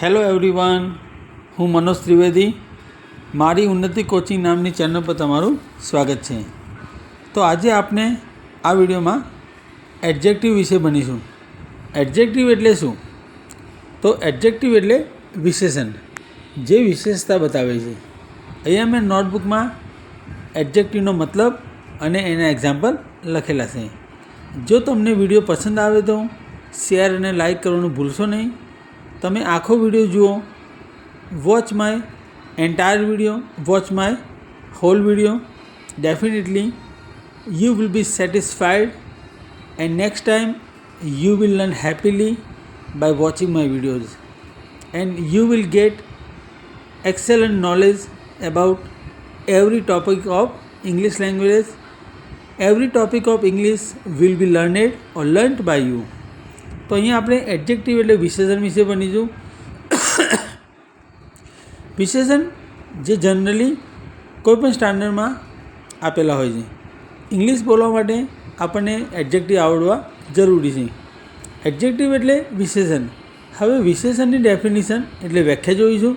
Hello everyone, હું મનોજ ત્રિવેદી. મારી ઉન્નતિ કોચિંગ નામની ચેનલ પર તમારું સ્વાગત છે. તો આજે આપણે આ વિડીયોમાં એડજેક્ટિવ વિશે ભણીશું. એડજેક્ટિવ એટલે શું? તો એડજેક્ટિવ એટલે વિશેષણ, જે વિશેષતા બતાવે છે. અહીંયા મેં નોટબુકમાં એડજેક્ટિવનો મતલબ અને એના એક્ઝામ્પલ લખેલા છે. જો તમને વિડીયો પસંદ આવે તો શેર અને લાઈક કરવાનું ભૂલશો નહીં. તમે આખો વિડીયો જુઓ, watch my entire video, watch my whole video. Definitely you will be satisfied and next time you will learn happily by watching my videos and you will get excellent knowledge about every topic of English language. Every topic of English will be learned or learnt by you. તો અહીંયા આપણે adjective એટલે વિશેષણ વિશે ભણીશું. વિશેષણ જે generally કોઈપણ સ્ટાન્ડર્ડમાં આપેલા હોય છે. ઇંગ્લિશ બોલવા માટે આપણને એડજેક્ટિવ આવડવા જરૂરી છે. એડજેક્ટિવ એટલે વિશેષણ. હવે વિશેષણની ડેફિનિશન એટલે વ્યાખ્યા જોઈશું.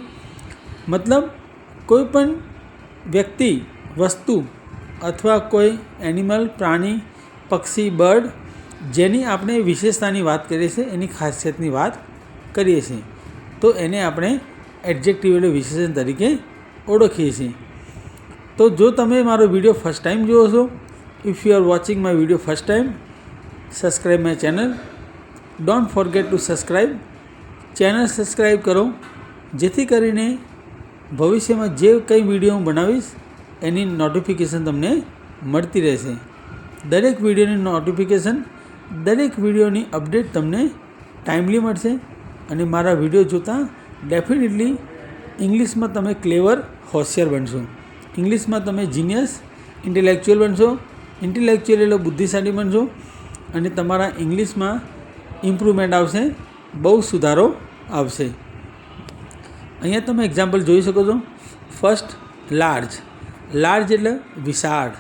મતલબ કોઈ પણ વ્યક્તિ, વસ્તુ અથવા કોઈ એનિમલ, પ્રાણી, પક્ષી, બર્ડ જેની આપણે વિશેષતાની વાત કરીએ છીએ, એની ખાસિયતની વાત કરીએ છીએ, તો એને આપણે એડજેક્ટિવ એટલે વિશેષણ તરીકે ઓળખીએ છીએ. તો જો તમે મારો વિડીયો ફર્સ્ટ ટાઈમ જુઓ છો, if you are watching my video first time, subscribe my channel. Don't forget two subscribe. Channel subscribe કરો, જેથી કરીને ભવિષ્યમાં જે કંઈ વિડીયો હું બનાવીશ એની નોટિફિકેશન તમને મળતી રહેશે. દરેક વિડીયોની નોટિફિકેશન, દરેક વિડીયોની અપડેટ તમને ટાઈમલી મળશે. અને મારા વિડીયો જોતાં ડેફિનેટલી ઇંગ્લિશમાં તમે ક્લેવર, હોશિયાર બનશો. ઇંગ્લિશમાં તમે જીનિયસ, ઇન્ટેલેક્ચ્યુઅલ બનશો. ઇન્ટેલેક્ચ્યુઅલ એટલે બુદ્ધિશાળી બનશો અને તમારા ઇંગ્લિશમાં ઇમ્પ્રુવમેન્ટ આવશે, બહુ સુધારો આવશે. અહીંયા તમે એક્ઝામ્પલ જોઈ શકો છો. First, large. લાર્જ એટલે વિશાળ.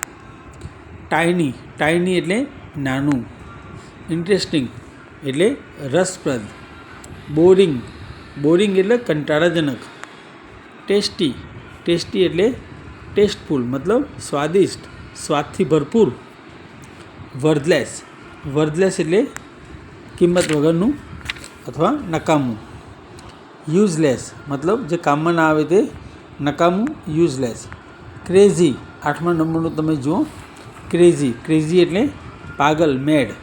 ટાઇની. ટાઇની એટલે નાનું. ઇન્ટરેસ્ટિંગ એટલે રસપ્રદ. બોરિંગ. બોરિંગ એટલે કંટાળાજનક. ટેસ્ટી. ટેસ્ટી એટલે ટેસ્ટફુલ, મતલબ સ્વાદિષ્ટ, સ્વાદથી ભરપૂર. વર્થલેસ. વર્થલેસ એટલે કિંમત વગરનું અથવા નકામું. યુઝલેસ મતલબ જે કામમાં ના આવે તે નકામું, યુઝલેસ. ક્રેઝી. 8મા નંબરનું તમે જુઓ, ક્રેઝી. ક્રેઝી એટલે પાગલ, મેડ.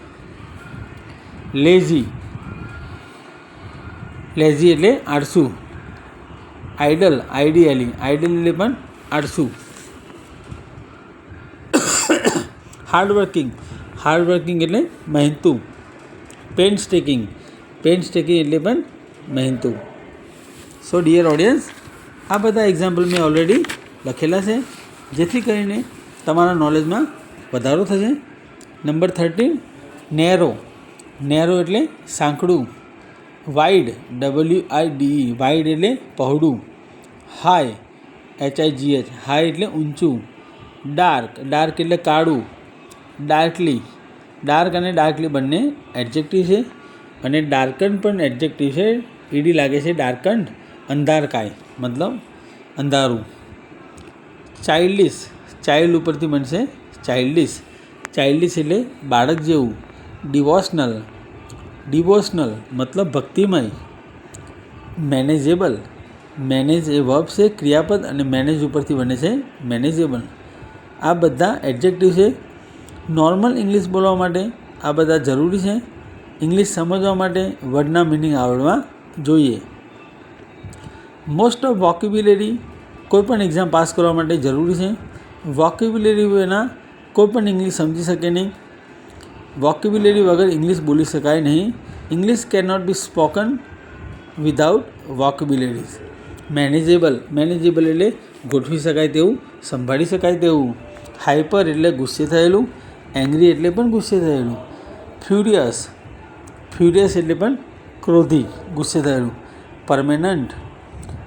લેઝી. લેઝી એટલે આળસુ. આઇડલ. આઈડિયલી. આઇડલ એટલે પણ આળસુ. હાર્ડવર્કિંગ. હાર્ડવર્કિંગ એટલે મહેનતુ. પેઇન્સટેકિંગ. પેઇન્સટેકિંગ એટલે પણ મહેનતુ. સો ડિયર ઓડિયન્સ, આ બધા એક્ઝામ્પલ મેં ઓલરેડી લખેલા છે, જેથી કરીને તમારા નોલેજમાં વધારો થશે. Number 13, narrow. નેરો એટલે સાંકડું. વાઇડ. WIDE. વાઇડ એટલે પહોળું. હાઈ. HIGH. હાઈ એટલે ઊંચું. ડાર્ક. ડાર્ક એટલે કાળું. ડાર્કલી. ડાર્ક અને ડાર્કલી બંને એડજેક્ટિવ છે અને ડાર્કન પણ એડજેક્ટિવ છે. ઈડી લાગે છે. ડાર્કન્ડ. અંધારકાય મતલબ અંધારું. ચાઇલ્ડિશ. ચાઇલ્ડ ઉપરથી બનશે ચાઇલ્ડિશ. ચાઇલ્ડિશ એટલે બાળક જેવું. ડિવોશનલ. ડિવોશનલ મતલબ ભક્તિમય. મેનેજેબલ. મેનેજ એ વર્બ છે, ક્રિયાપદ, અને મેનેજ ઉપરથી બને છે મેનેજેબલ. આ બધા એડજેક્ટિવ છે. નોર્મલ ઇંગ્લિશ બોલવા માટે આ બધા જરૂરી છે. ઇંગ્લિશ સમજવા માટે વર્ડના મિનિંગ આવડવા જોઈએ. મોસ્ટ ઓફ વોકેબ્યુલરી કોઈપણ એક્ઝામ પાસ કરવા માટે જરૂરી છે. વોકેબ્યુલરી વિના કોઈપણ ઇંગ્લિશ સમજી શકે નહીં. વોકેબ્યુલરી વગર ઇંગ્લિશ બોલી શકાય નહીં. English can not be spoken without vocabularies. Manageable. Manageable એટલે ગોઠવી શકાય તેવું, સંભાળી શકાય તેવું. હાઇપર એટલે ગુસ્સે થયેલું. એંગ્રી એટલે પણ ગુસ્સે થયેલું. ફ્યુરિયસ. ફ્યુરિયસ એટલે પણ ક્રોધી, ગુસ્સે થયેલું. પરમેનન્ટ.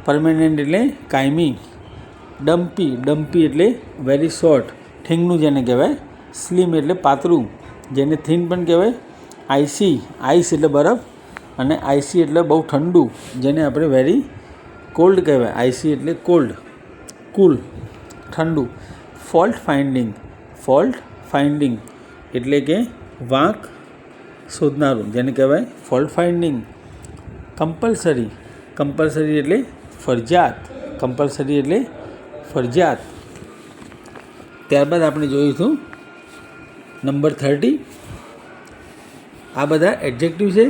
પરમેનન્ટ એટલે કાયમી. ડમ્પી. ડમ્પી એટલે વેરી શોર્ટ, ઠીંગનું જેને કહેવાય. સ્લિમ એટલે પાતળું, જેને થીન પણ કહેવાય. આઈસી. આઈસ એટલે બરફ. અને આઈસી એટલે બહુ ઠંડુ, જેને આપણે વેરી કોલ્ડ કહેવાય. આઈસી એટલે કોલ્ડ, કૂલ, ઠંડુ. ફોલ્ટ ફાઇન્ડિંગ એટલે કે વાંક શોધનારું, જેને કહેવાય ફોલ્ટ ફાઇન્ડિંગ. કમ્પલસરી એટલે ફરજિયાત. ત્યારબાદ આપણે જોઈશું નંબર 30. આ બધા એડજેક્ટિવ છે.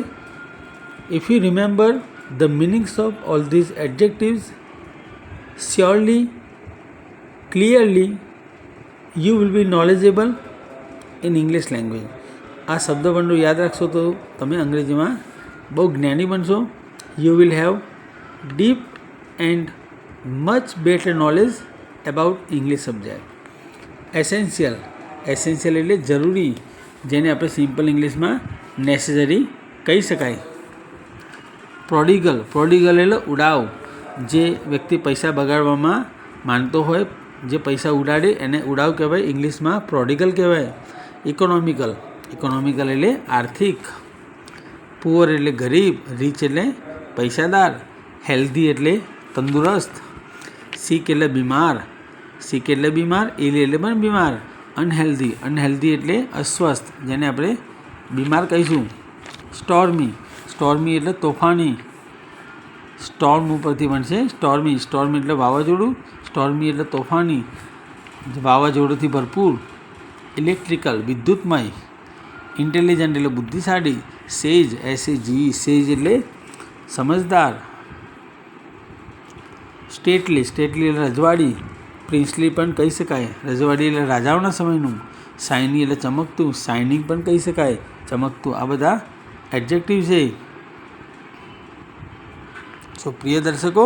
If you remember the meanings of all these adjectives surely, clearly, you will be knowledgeable in English language. આ શબ્દભંડોળ યાદ રાખશો તો તમે અંગ્રેજીમાં બહુ જ્ઞાની બનશો. You will have deep and much better knowledge about English subject. Essential એટલે જરૂરી, જેને આપણે સિમ્પલ ઇંગ્લિશમાં નેસેસરી કહી શકાય. પ્રોડિગલ એટલે ઉડાવ. જે વ્યક્તિ પૈસા બગાડવામાં માનતો હોય, જે પૈસા ઉડાડે એને ઉડાવ કહેવાય, ઇંગ્લિશમાં પ્રોડિગલ કહેવાય. ઇકોનોમિકલ એટલે આર્થિક. પુઅર એટલે ગરીબ. રીચ એટલે પૈસાદાર. હેલ્ધી એટલે તંદુરસ્ત. સિક એટલે બીમાર. ઇલ એટલે પણ બીમાર. અનહેલ્ધી એટલે અસ્વસ્થ, જેને આપણે બીમાર કહીશું. સ્ટોર્મી એટલે તોફાની. સ્ટોર્મ ઉપરથી બનશે સ્ટોર્મી એટલે વાવાઝોડું. સ્ટોર્મી એટલે તોફાની, વાવાઝોડુંથી ભરપૂર. ઇલેક્ટ્રિકલ વિદ્યુતમય. ઇન્ટેલિજન્ટ એટલે બુદ્ધિશાળી. સેજ એટલે સમજદાર. સ્ટેટલી એટલે રજવાડી. પ્રિન્સલી પણ કહી શકાય, રજવાડી એટલે રાજાઓના સમયનું. શાઇની એટલે ચમકતું, શાઇનિંગ પણ કહી શકાય, ચમકતું. આ બધા એડજેક્ટિવ છે. પ્રિય દર્શકો,